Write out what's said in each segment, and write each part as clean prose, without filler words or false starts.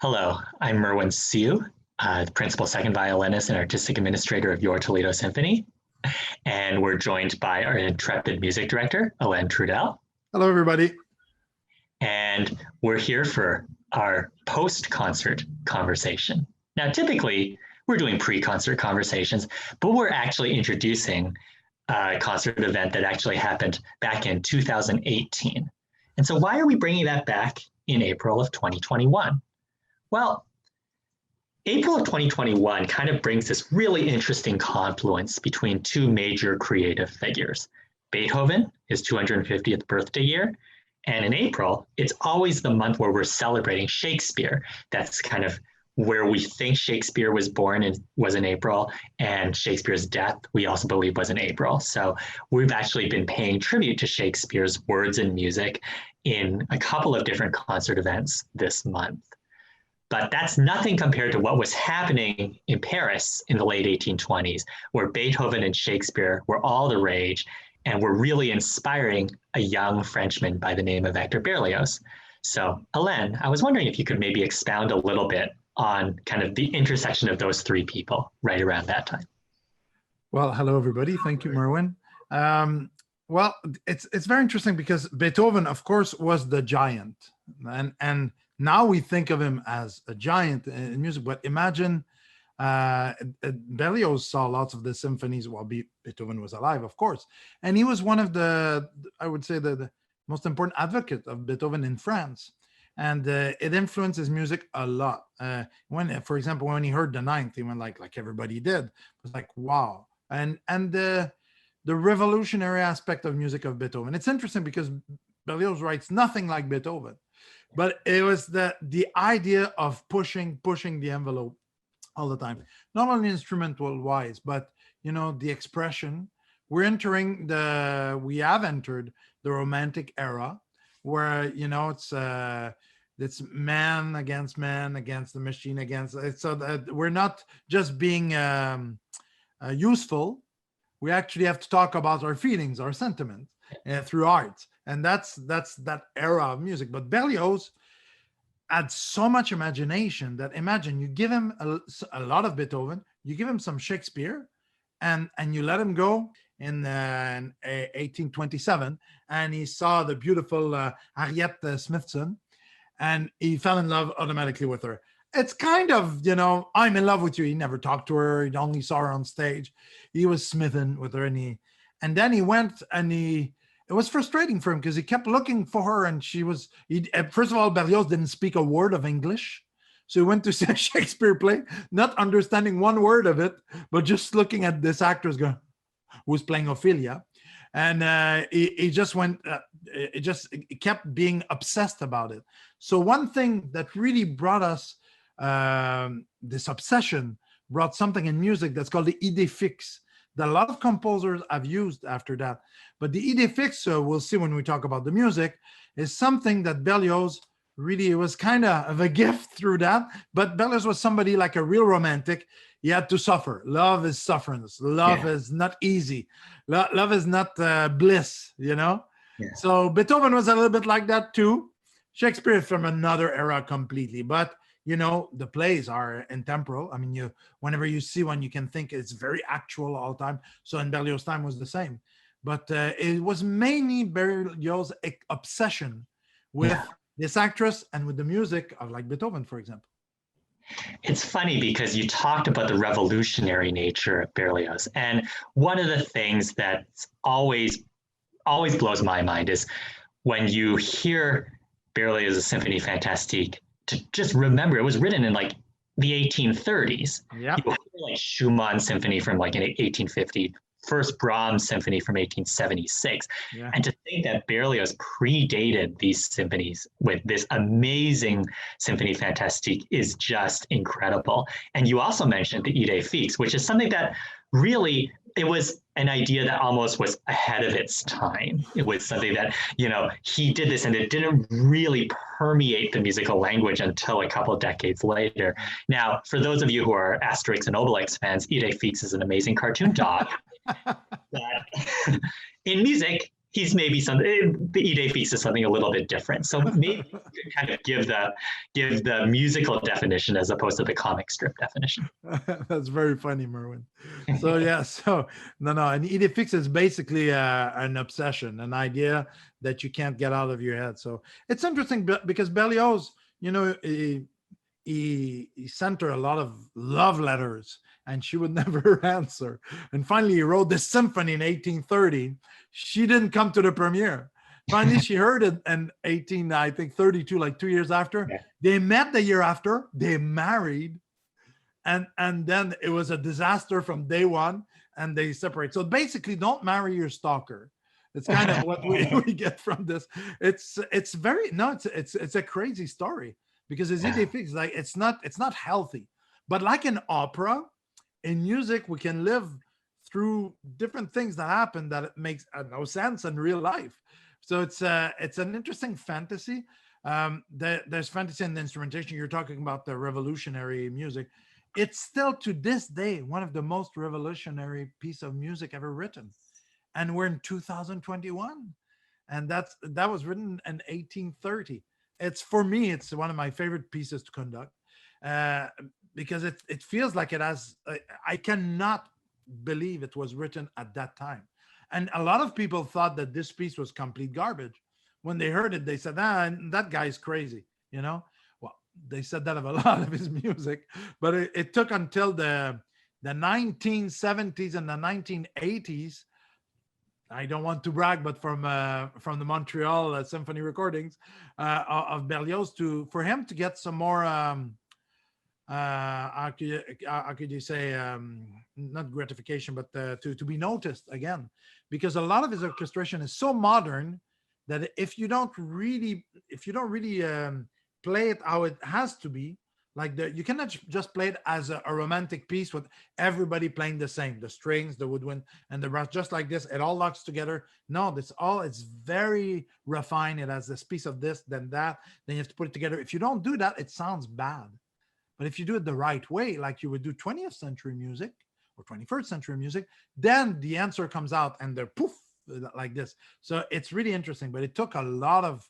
Hello, I'm Merwin Siu, Principal Second Violinist and Artistic Administrator of Your Toledo Symphony. And we're joined by our intrepid music director, Alain Trudel. Hello, everybody. And we're here for our post-concert conversation. Now, typically, we're doing pre-concert conversations, but we're actually introducing a concert event that actually happened back in 2018. And so why are we bringing that back in April of 2021? Well, April of 2021 kind of brings this really interesting confluence between two major creative figures. Beethoven, his 250th birthday year, and in April, it's always the month where we're celebrating Shakespeare. That's kind of where we think Shakespeare was born and was in April, and Shakespeare's death, we also believe, was in April. So we've actually been paying tribute to Shakespeare's words and music in a couple of different concert events this month. But that's nothing compared to what was happening in Paris in the late 1820s, where Beethoven and Shakespeare were all the rage and were really inspiring a young Frenchman by the name of Hector Berlioz. So, Alain, I was wondering if you could maybe expound a little bit on kind of the intersection of those three people right around that time. Well, hello, everybody. Thank you, Merwin. Well, it's very interesting because Beethoven, of course, was the giant. And now we think of him as a giant in music, but imagine Berlioz saw lots of the symphonies while Beethoven was alive, of course. And he was one of I would say, the most important advocate of Beethoven in France. And it influenced his music a lot. For example, when he heard the Ninth, he went like everybody did. It was like, wow. And the revolutionary aspect of music of Beethoven. It's interesting because Berlioz writes nothing like Beethoven. But it was the idea of pushing the envelope all the time, not only instrumental wise, but the expression. We have entered the Romantic era, where it's man against the machine against. So that we're not just being useful. We actually have to talk about our feelings, our sentiments through art. And that's that era of music. But Berlioz had so much imagination that imagine you give him a lot of Beethoven, you give him some Shakespeare, and you let him go in 1827, and he saw the beautiful Harriet Smithson, and he fell in love automatically with her. It's kind of, I'm in love with you. He never talked to her. He only saw her on stage. He was smitten with her, and then he went and it was frustrating for him because he kept looking for her, and first of all, Berlioz didn't speak a word of English. So he went to see a Shakespeare play, not understanding one word of it, but just looking at this actress who's playing Ophelia. And he just went, it kept being obsessed about it. So one thing that really brought us this obsession, brought something in music that's called the idée fixe, that a lot of composers have used after that. But the idée fixe, we'll see when we talk about the music, is something that Berlioz really was kind of a gift through that. But Berlioz was somebody like a real romantic. He had to suffer. Love is sufferance. Love is not easy. Love is not bliss, Yeah. So Beethoven was a little bit like that too. Shakespeare is from another era completely. But the plays are intemporal. I mean, whenever you see one, you can think it's very actual all the time. So in Berlioz's time was the same. But it was mainly Berlioz's obsession with this actress and with the music of like Beethoven, for example. It's funny because you talked about the revolutionary nature of Berlioz. And one of the things that always blows my mind is when you hear Berlioz's Symphonie Fantastique, to just remember, it was written in like the 1830s. Yeah. You hear like Schumann's symphony from like in 1850, first Brahms symphony from 1876. Yeah. And to think that Berlioz predated these symphonies with this amazing Symphonie Fantastique is just incredible. And you also mentioned the idée fixe, which is something that really, it was an idea that almost was ahead of its time. It was something that, he did this and it didn't really permeate the musical language until a couple of decades later. Now, for those of you who are Asterix and Obelix fans, idée fixe is an amazing cartoon dog. But in music, he's maybe the idée fixe is something a little bit different. So maybe you could kind of give the musical definition as opposed to the comic strip definition. That's very funny, Merwin. So yeah, so no, an idée fixe is basically an obsession, an idea that you can't get out of your head. So it's interesting because Berlioz, he sent her a lot of love letters and she would never answer. And finally, he wrote this symphony in 1830. She didn't come to the premiere. Finally, she heard it in 32, like 2 years after. Yeah. They met the year after. They married. And then it was a disaster from day one, and they separate. So basically, don't marry your stalker. It's kind of what we get from this. It's a crazy story because his idée fixe, like it's not healthy. But like in opera, in music, we can live through different things that happen that it makes no sense in real life. So it's an interesting fantasy. There's fantasy in the instrumentation. You're talking about the revolutionary music. It's still to this day one of the most revolutionary piece of music ever written, and we're in 2021, and that was written in 1830. For me, it's one of my favorite pieces to conduct because it feels like it has. I cannot believe it was written at that time, and a lot of people thought that this piece was complete garbage. When they heard it, they said, that guy's crazy, They said that of a lot of his music, but it took until the 1970s and the 1980s. I don't want to brag, but from the Montreal symphony recordings of Berlioz for him to get some more how could you say not gratification, but to be noticed again, because a lot of his orchestration is so modern that if you don't really play it how it has to be, like you cannot just play it as a romantic piece with everybody playing the same, the strings, the woodwind, and the brass, just like this. It all locks together. No, it's very refined. It has this piece of this, then that. Then you have to put it together. If you don't do that, it sounds bad. But if you do it the right way, like you would do 20th century music or 21st century music, then the answer comes out and they're poof, like this. So it's really interesting, but it took a lot of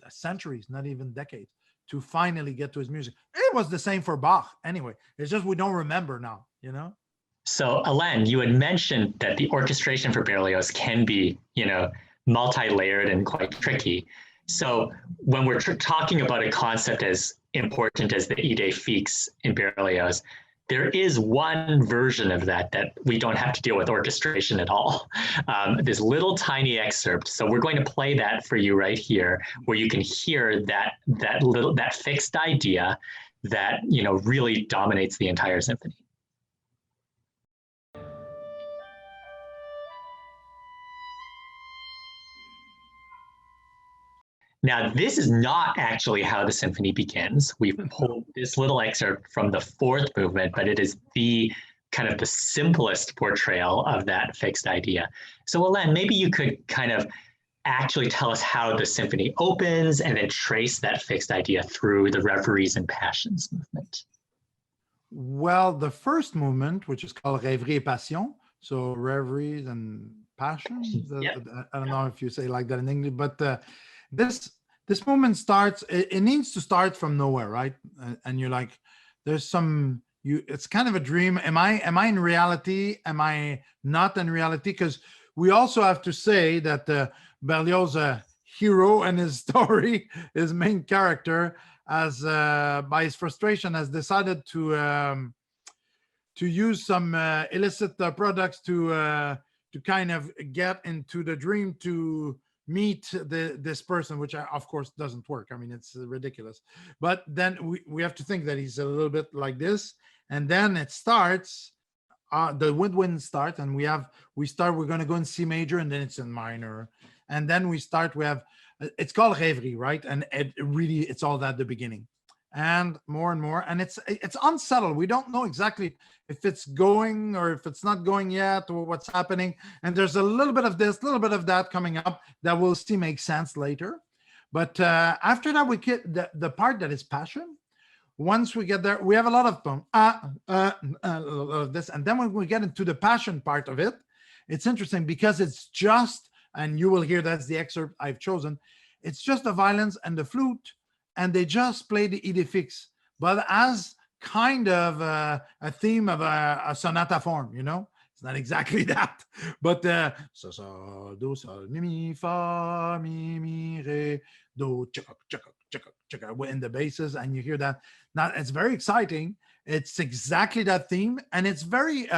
centuries, not even decades, to finally get to his music. It was the same for Bach anyway. It's just we don't remember now, So Alain, you had mentioned that the orchestration for Berlioz can be, multi-layered and quite tricky. So when we're talking about a concept as important as the idée fixe in Berlioz, there is one version of that we don't have to deal with orchestration at all. This little tiny excerpt. So we're going to play that for you right here, where you can hear that fixed idea that really dominates the entire symphony. Now, this is not actually how the symphony begins. We've pulled this little excerpt from the fourth movement, but it is the kind of the simplest portrayal of that fixed idea. So Alain, maybe you could kind of actually tell us how the symphony opens and then trace that fixed idea through the Reveries and Passions movement. Well, the first movement, which is called Rêverie et Passion, so Reveries and Passions. Yep. I don't know if you say like that in English, but this moment starts, it needs to start from nowhere, right? And you're like, it's kind of a dream. Am I in reality? Am I not in reality? Because we also have to say that Berlioz, hero in his story, his main character, as by his frustration, has decided to use some illicit products to kind of get into the dream to meet this person, which of course doesn't work. I mean, it's ridiculous. But then we have to think that he's a little bit like this, and then it starts. The woodwind starts, and we're going to go in C major, and then it's in minor, and then we have. It's called Rêverie, right? And it's all that at the beginning, and more, and it's unsettled. We don't know exactly if it's going or if it's not going yet, or what's happening. And there's a little bit of this, a little bit of that coming up that we'll see make sense later. But after that, we get the part that is passion. Once we get there, we have a lot of this, and then when we get into the passion part of it, it's interesting because it's just and you will hear that's the excerpt I've chosen. It's just the violins and the flute, and they just play the idée fixe, but as kind of a theme of a sonata form, you know? It's not exactly that, but so, so, do, sol, mi, fa, mi, re, do, chaka, chaka, chaka, chaka, in the basses, and you hear that. Now, it's very exciting. It's exactly that theme, and it's very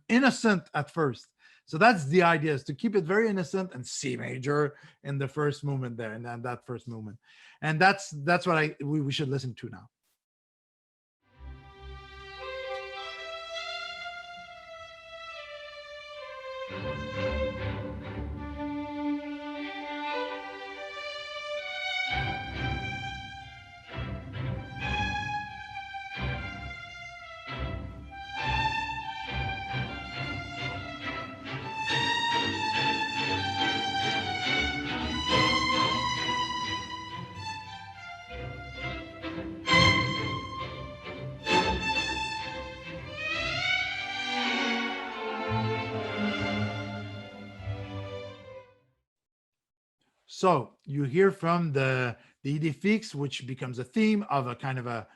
innocent at first. So that's the idea, is to keep it very innocent, and C major in the first movement there, and then that first movement. And that's what we should listen to now. So you hear from the idée fixe, which becomes a theme of a kind of a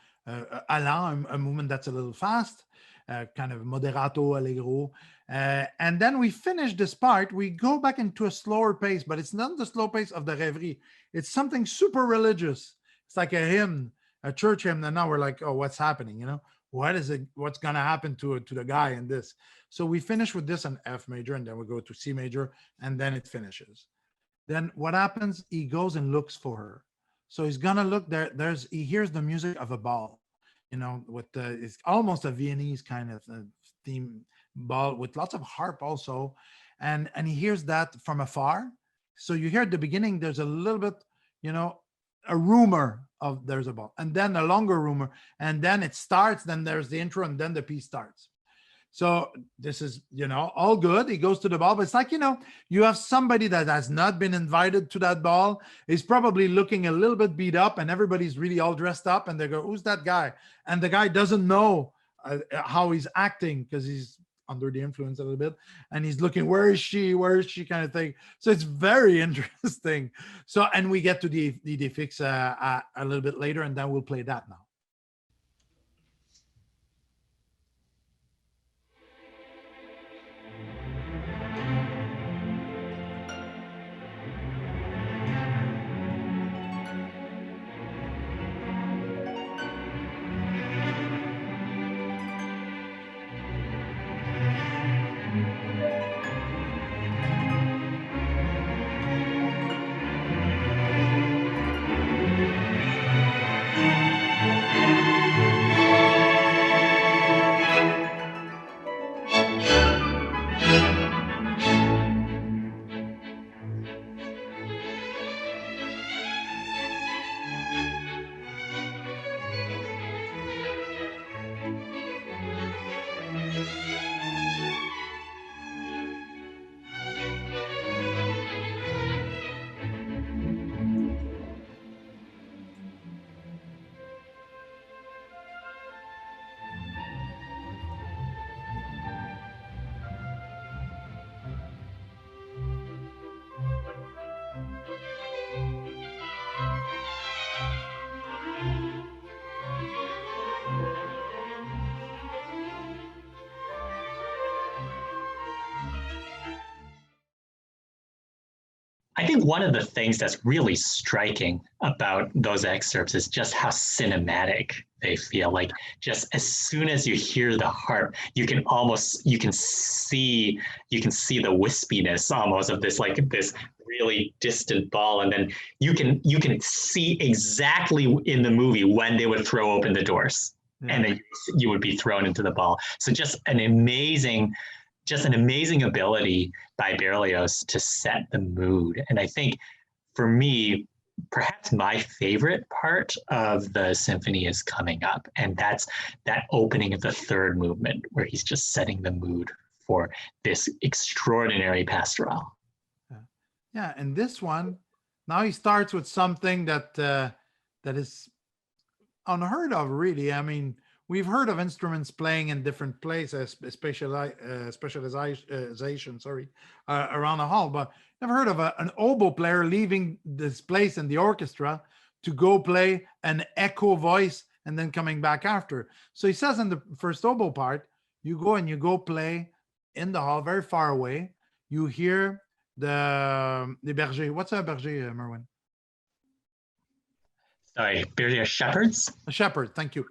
Alain, a movement that's a little fast, kind of moderato, allegro. And then we finish this part. We go back into a slower pace, but it's not the slow pace of the Rêverie. It's something super religious. It's like a hymn, a church hymn. And now we're like, oh, what's happening? You know, what's going to happen to the guy in this? So we finish with this on F major, and then we go to C major, and then it finishes. Then what happens? He goes and looks for her. So he's gonna look there. He hears the music of a ball, you know, with it's almost a Viennese kind of theme ball with lots of harp also, and he hears that from afar. So you hear at the beginning there's a little bit, you know, a rumor of there's a ball, and then a longer rumor, and then it starts. Then there's the intro, and then the piece starts. So this is, you know, all good. He goes to the ball, but it's like, you know, you have somebody that has not been invited to that ball. He's probably looking a little bit beat up, and everybody's really all dressed up, and they go, who's that guy? And the guy doesn't know how he's acting because he's under the influence a little bit, and he's looking, where is she kind of thing. So it's very interesting. So, and we get to the idée fixe a little bit later, and then we'll play that now. I think one of the things that's really striking about those excerpts is just how cinematic they feel. Like just as soon as you hear the harp, you can see the wispiness almost of this, like this really distant ball, and then you can see exactly in the movie when they would throw open the doors, and then you would be thrown into the ball. So just an amazing ability by Berlioz to set the mood. And I think for me, perhaps my favorite part of the symphony is coming up. And that's that opening of the third movement where he's just setting the mood for this extraordinary pastoral. Yeah, and this one, now he starts with something that is unheard of, really. I mean, we've heard of instruments playing in different places, specialization, around the hall, but never heard of an oboe player leaving this place in the orchestra to go play an echo voice and then coming back after. So he says in the first oboe part, you go play in the hall very far away. You hear the berger. What's a berger, Merwin? Sorry, Berlioz shepherds? A shepherd, thank you.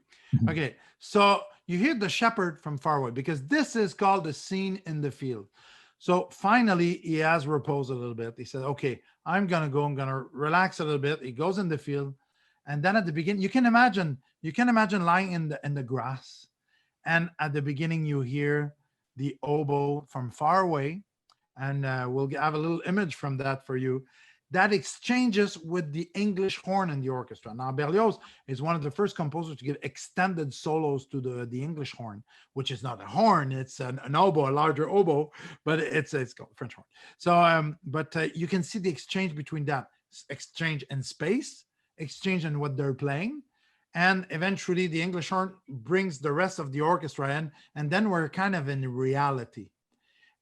Okay, so you hear the shepherd from far away because this is called the scene in the field. So finally, he has reposed a little bit. He said, okay, I'm going to relax a little bit. He goes in the field. And then at the beginning, you can imagine lying in the grass. And at the beginning, you hear the oboe from far away. And we'll have a little image from that for you. That exchanges with the English horn in the orchestra. Now, Berlioz is one of the first composers to give extended solos to the English horn, which is not a horn, it's an oboe, a larger oboe, but it's called French horn. So, you can see the exchange between that, exchange in space, exchange in what they're playing, and eventually the English horn brings the rest of the orchestra in, and then we're kind of in reality.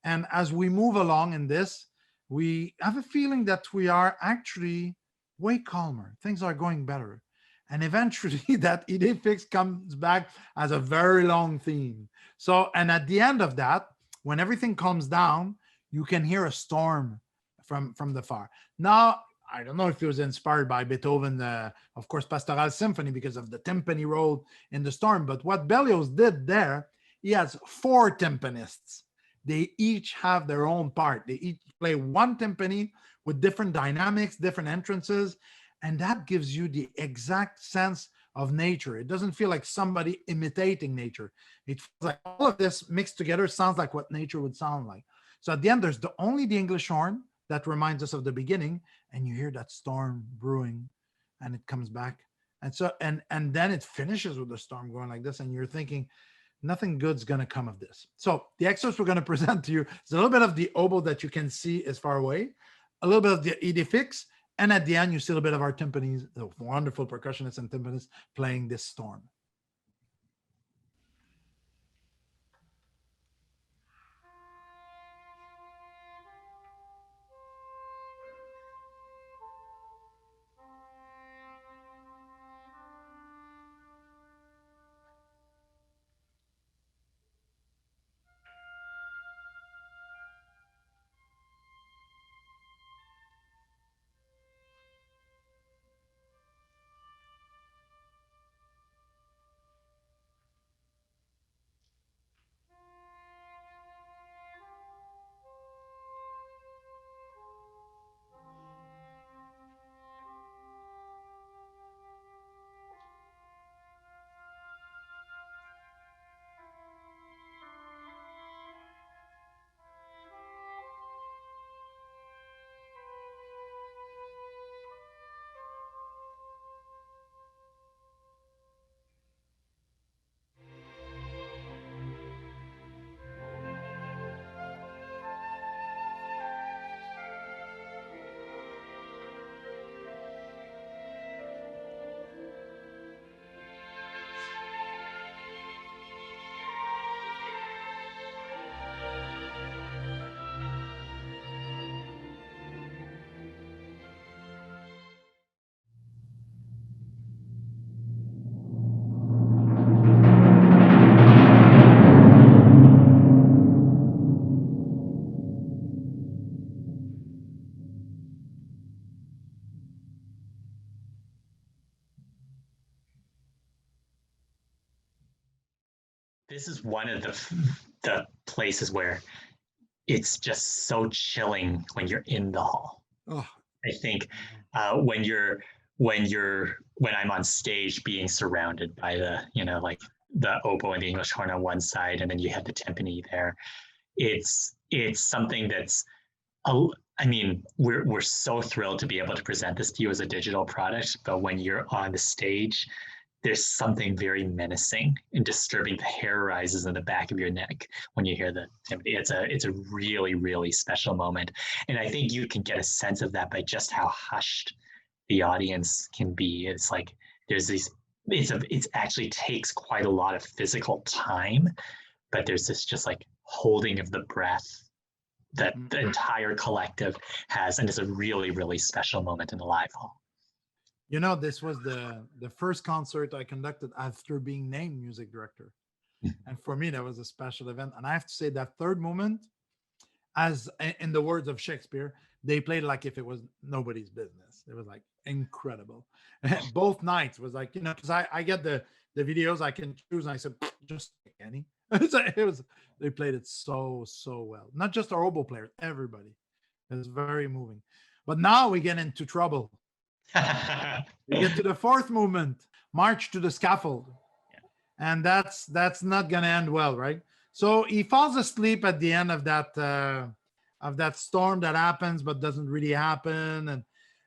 And as we move along in this, we have a feeling that we are actually way calmer. Things are going better. And eventually that idée fixe comes back as a very long theme. So, and at the end of that, when everything calms down, you can hear a storm from the far. Now, I don't know if it was inspired by Beethoven, of course, Pastoral Symphony, because of the timpani role in the storm. But what Berlioz did there, he has 4 timpanists. They each have their own part. They each play one timpani with different dynamics, different entrances, and that gives you the exact sense of nature. It doesn't feel like somebody imitating nature. It feels like all of this mixed together sounds like what nature would sound like. So at the end, there's only the English horn that reminds us of the beginning, and you hear that storm brewing, and it comes back. And so, and then it finishes with the storm going like this, and you're thinking, nothing good's going to come of this. So the excerpts we're going to present to you is a little bit of the oboe that you can see as far away, a little bit of the idée fixe, and at the end, you see a little bit of our timpanis, the wonderful percussionists and timpanists playing this storm. This is one of the places where it's just so chilling when you're in the hall. Oh. I think when I'm on stage being surrounded by the, like the oboe and the English horn on one side, and then you have the timpani there, it's something that's, I mean, we're so thrilled to be able to present this to you as a digital product, but when you're on the stage, there's something very menacing and disturbing. The hair rises in the back of your neck when you hear the timpani. It's a really, really special moment. And I think you can get a sense of that by just how hushed the audience can be. It's like there's these it's actually takes quite a lot of physical time, but there's this just like holding of the breath that the entire collective has, and it's a really, really special moment in the live hall. You know, this was the first concert I conducted after being named music director. And for me, that was a special event. And I have to say that third movement, as in the words of Shakespeare, they played like if it was nobody's business. It was like incredible. Both nights was like, you know, because I get the videos I can choose, and I said, just any. They played it so well. Not just our oboe player, everybody. It was very moving. But now we get into trouble. We get to the fourth movement, March to the Scaffold. And that's not gonna end well, right? So he falls asleep at the end of that storm that happens but doesn't really happen,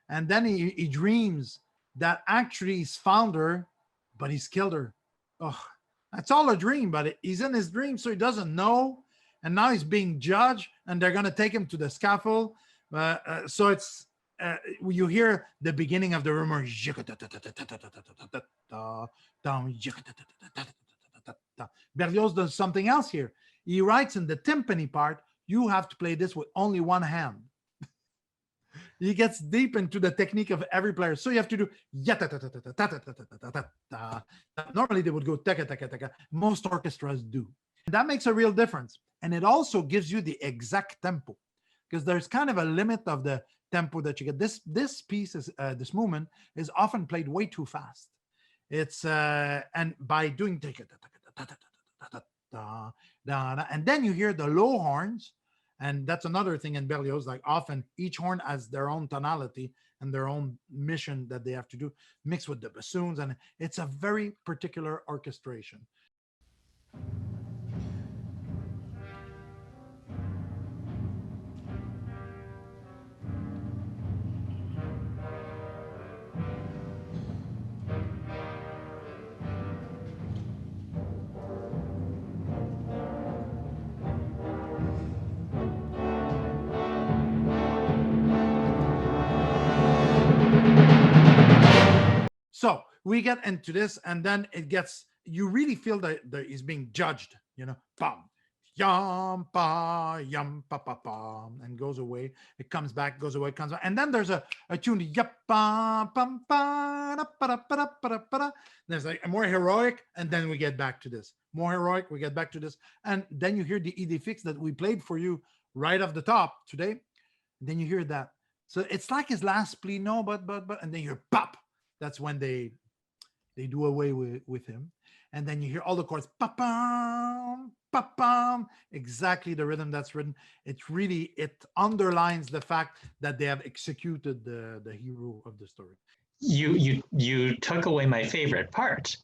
and then he dreams that actually he's found her, but he's killed her. Oh, that's all a dream, but he's in his dream, so he doesn't know, and now he's being judged, and they're gonna take him to the scaffold. So it's you hear the beginning of the rumor. Berlioz does something else here. He writes in the timpani part, you have to play this with only one hand. He gets deep into the technique of every player. So you have to do normally they would go taka taka taka. Most orchestras do. And that makes a real difference. And it also gives you the exact tempo, because there's kind of a limit of the tempo that you get. This piece is this movement is often played way too fast. It's and by doing and then you hear the low horns, and that's another thing in Berlioz. Like often each horn has their own tonality and their own mission that they have to do, mixed with the bassoons, and it's a very particular orchestration. So we get into this, and then it gets, you really feel that he's being judged, you know, bam, yum, pa, bam, and goes away. It comes back, goes away, comes back. And then there's a tune, yap, bam, bam, ba, there's like a more heroic, and then we get back to this. More heroic, we get back to this. And then you hear the idée fixe that we played for you right off the top today. And then you hear that. So it's like his last plea, no, but, and then you hear pop. That's when they do away with him. And then you hear all the chords, pa-pam, pa-pam, exactly the rhythm that's written. It underlines the fact that they have executed the hero of the story. You took away my favorite part.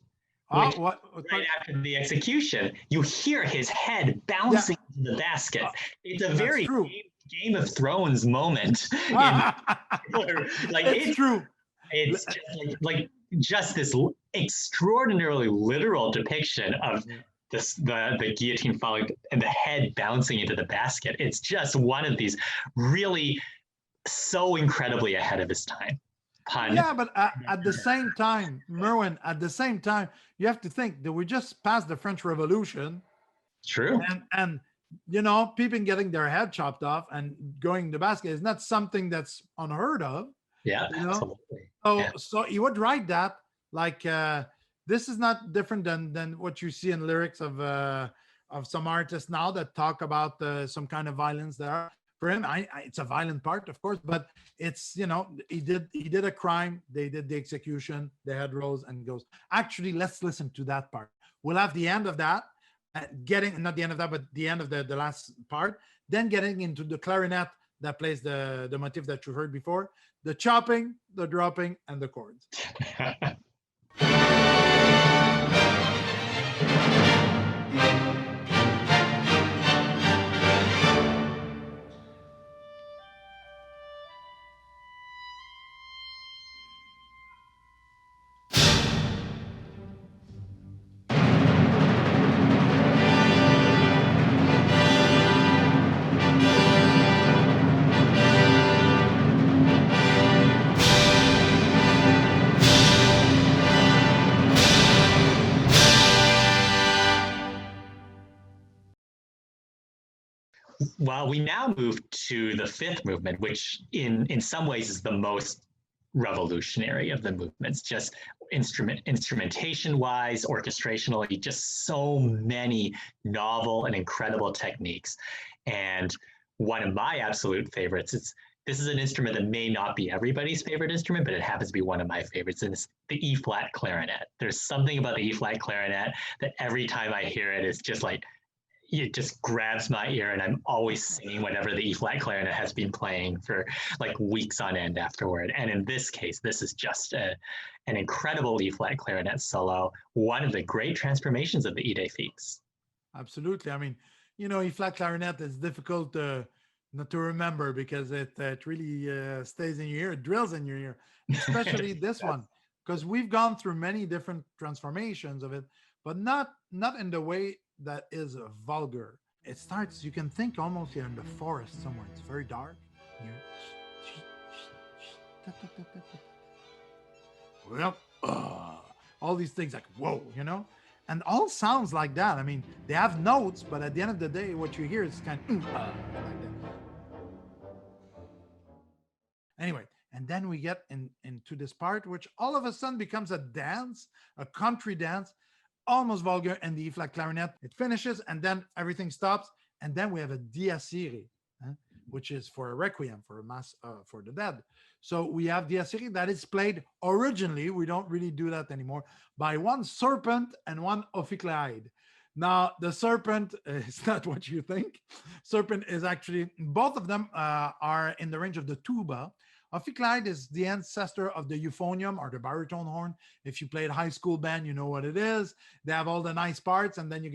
What right after the execution, you hear his head bouncing into the basket. It's a very Game of Thrones moment. It's true. It's just this extraordinarily literal depiction of the guillotine falling and the head bouncing into the basket. It's just one of these really so incredibly ahead of his time. Yeah, but at the same time, Merwin, at the same time, you have to think that we just passed the French Revolution. True. And you know, people getting their head chopped off and going in the basket is not something that's unheard of. Yeah, you know? Absolutely. So he would write that like this is not different than what you see in lyrics of some artists now that talk about some kind of violence there. For him, it's a violent part, of course, but it's, you know, he did a crime, they did the execution, the head rose and goes. Actually, let's listen to that part. We'll have the end of that, not the end of that, but the end of the last part, then getting into the clarinet that plays the motif that you heard before, the chopping, the dropping, and the chords. Well, we now move to the fifth movement, which in some ways is the most revolutionary of the movements, just instrumentation wise, orchestrationally, just so many novel and incredible techniques. And one of my absolute favorites, this is an instrument that may not be everybody's favorite instrument, but it happens to be one of my favorites, and it's the E-flat clarinet. There's something about the E-flat clarinet that every time I hear it, it's just like, it just grabs my ear, and I'm always singing whatever the E-flat clarinet has been playing for like weeks on end afterward. And in this case, this is just an incredible E-flat clarinet solo, one of the great transformations of the Idée fixe. Absolutely. I mean, E-flat clarinet is difficult not to remember because it really stays in your ear, it drills in your ear, especially this one, because we've gone through many different transformations of it, but not in the way that is vulgar. It starts, you can think almost you're in the forest somewhere. It's very dark. Well, all these things like, whoa, and all sounds like that. I mean, they have notes, but at the end of the day, what you hear is kind of like that. Anyway, and then we get into this part, which all of a sudden becomes a dance, a country dance, almost vulgar, and the E-flat clarinet, it finishes, and then everything stops, and then we have a dies irae, which is for a requiem, for a mass for the dead. So we have dies irae that is played originally, we don't really do that anymore, by one serpent and one ophicleide. Now, the serpent is not what you think. Serpent is actually, both of them are in the range of the tuba. Ophicleide is the ancestor of the euphonium or the baritone horn. If you played high school band, you know what it is. They have all the nice parts, and then you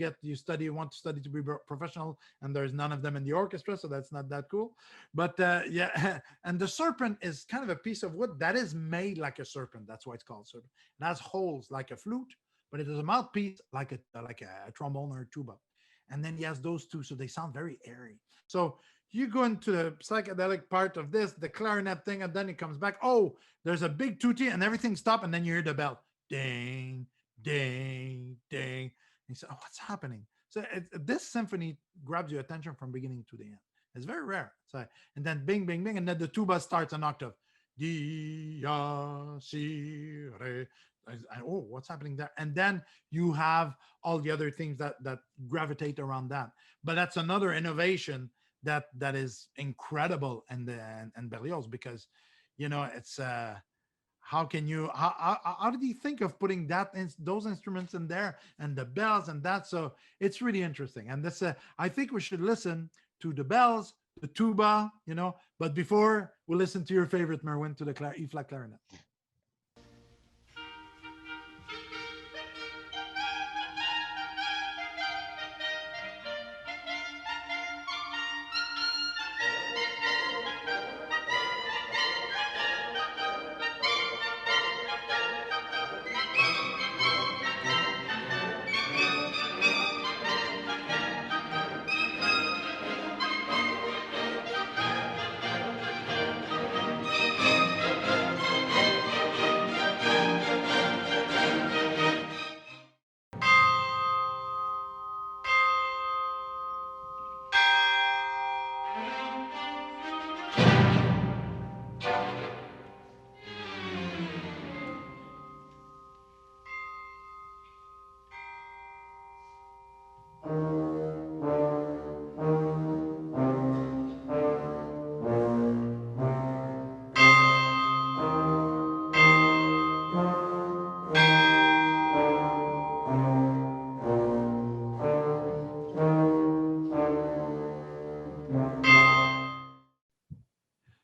want to study to be professional, and there's none of them in the orchestra, so that's not that cool. But yeah, and the serpent is kind of a piece of wood that is made like a serpent. That's why it's called serpent. It has holes like a flute, but it is a mouthpiece like a trombone or a tuba. And then he has those two, so they sound very airy. So you go into the psychedelic part of this, the clarinet thing, and then it comes back. Oh, there's a big tutti, and everything stops, and then you hear the bell. Ding, ding, ding. And you say, oh, what's happening? So this symphony grabs your attention from beginning to the end. It's very rare. So, and then bing, bing, bing, and then the tuba starts an octave. Dia, si, re. Oh, what's happening there? And then you have all the other things that gravitate around that. But that's another innovation that is incredible and Berlioz, because it's how did he think of putting those instruments in there and the bells and that? So it's really interesting. And this I think we should listen to the bells, the tuba, but before we listen to your favorite, Merwin, to the E-flat clarinet.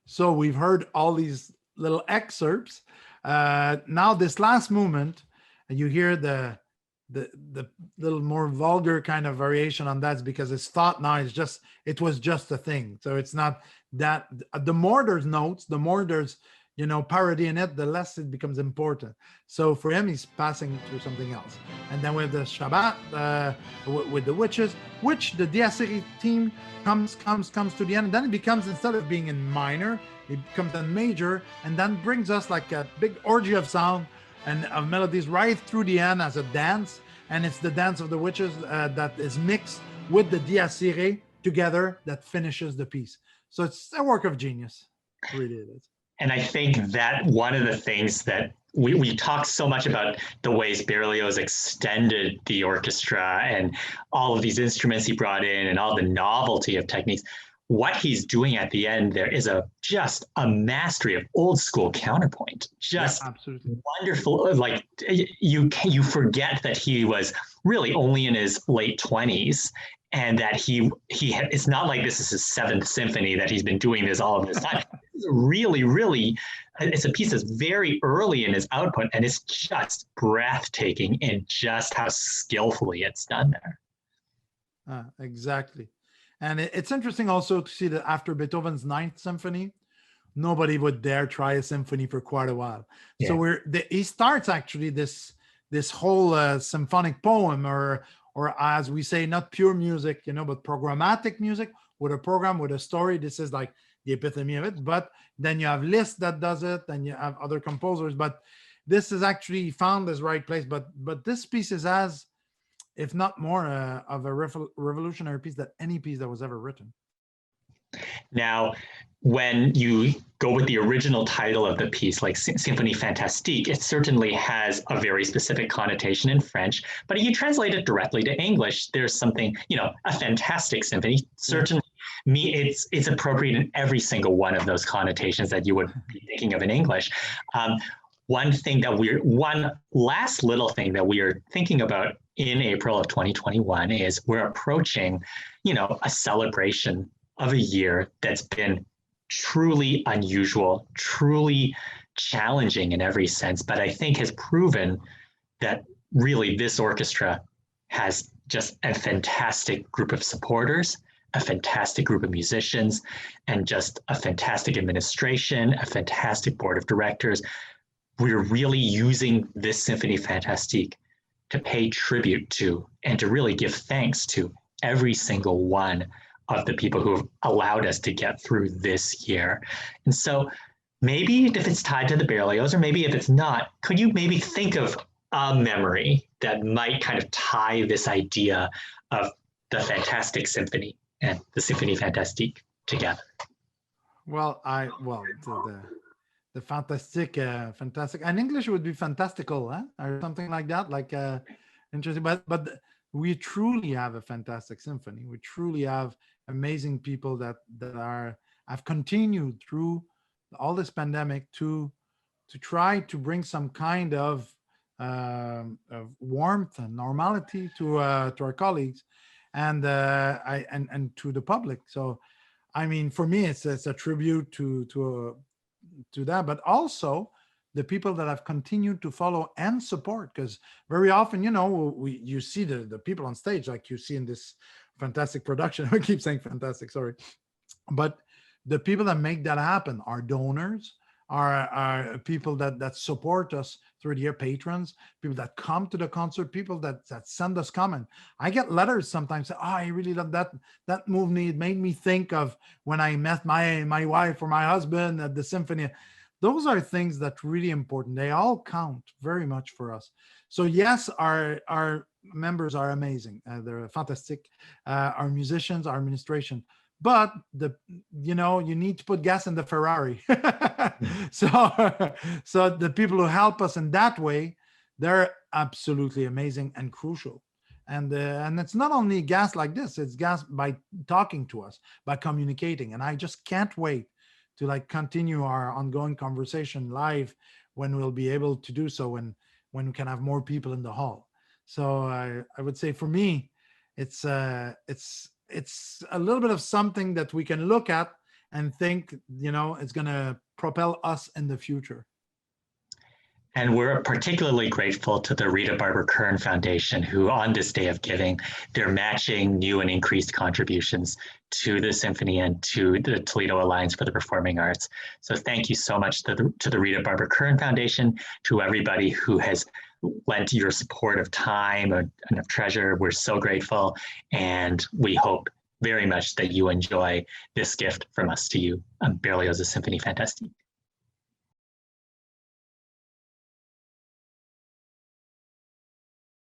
So we've heard all these little excerpts. Now this last movement, you hear the little more vulgar kind of variation on that, because it's thought now it was just a thing. So it's not that, the more there's notes, the more there's parody in it, the less it becomes important. So for him, he's passing through something else. And then with the Shabbat, with the witches, which the dies irae theme comes to the end, and then it becomes, instead of being in minor, it becomes in major, and then brings us like a big orgy of sound and of melodies right through the end as a dance. And it's the dance of the witches that is mixed with the dies irae together that finishes the piece. So it's a work of genius. Really it is. And I think that one of the things that we talk so much about the ways Berlioz extended the orchestra and all of these instruments he brought in and all the novelty of techniques. What he's doing at the end there is just a mastery of old school counterpoint. Just absolutely wonderful. Like you forget that he was really only in his late 20s. And that it's not like this is his 7th symphony that he's been doing this all of this time. It's really, it's a piece that's very early in his output, and it's just breathtaking in just how skillfully it's done there. Exactly. And it's interesting also to see that after Beethoven's 9th symphony, nobody would dare try a symphony for quite a while. Yeah. So he starts actually this whole symphonic poem, or as we say, not pure music, but programmatic music with a program, with a story. This is like the epitome of it. But then you have Liszt that does it, and you have other composers. But this is actually found his right place. But this piece is as, if not more, of a revolutionary piece than any piece that was ever written. Now, when you go with the original title of the piece, like Symphonie Fantastique, it certainly has a very specific connotation in French, but if you translate it directly to English, there's something, a fantastic symphony. Certainly, it's appropriate in every single one of those connotations that you would be thinking of in English. One last little thing that we are thinking about in April of 2021 is we're approaching, a celebration of a year that's been truly unusual, truly challenging in every sense, but I think has proven that really this orchestra has just a fantastic group of supporters, a fantastic group of musicians, and just a fantastic administration, a fantastic board of directors. We're really using this Symphonie Fantastique to pay tribute to and to really give thanks to every single one of the people who have allowed us to get through this year. And so maybe if it's tied to the Berlioz, or maybe if it's not, could you maybe think of a memory that might kind of tie this idea of the fantastic symphony and the Symphonie Fantastique together? Well, the fantastic, in English would be fantastical, or something like that, like interesting. But we truly have a fantastic symphony. We truly have amazing people that have continued through all this pandemic to try to bring some kind of warmth and normality to our colleagues and to the public. So, I mean, for me, it's a tribute to that, but also the people that have continued to follow and support, because very often, you see the people on stage, like you see in this fantastic production. I keep saying fantastic, sorry. But the people that make that happen are donors, are people that support us through the year, patrons, people that come to the concert, people that send us comment. I get letters sometimes say, I really love that moved me. It made me think of when I met my wife or my husband at the symphony. Those are things that really important. They all count very much for us. So yes, our members are amazing. They're fantastic. Our musicians, our administration. But you need to put gas in the Ferrari. So the people who help us in that way, they're absolutely amazing and crucial. And it's not only gas like this; it's gas by talking to us, by communicating. And I just can't wait to continue our ongoing conversation live when we'll be able to do so, when we can have more people in the hall. So I would say for me, it's a little bit of something that we can look at and think, it's going to propel us in the future. And we're particularly grateful to the Rita Barber Kern Foundation, who on this day of giving, they're matching new and increased contributions to the symphony and to the Toledo Alliance for the Performing Arts. So thank you so much to the Rita Barber Kern Foundation, to everybody who has lent your support of time and of treasure. We're so grateful, and we hope very much that you enjoy this gift from us to you, Berlioz's Symphonie Fantastique.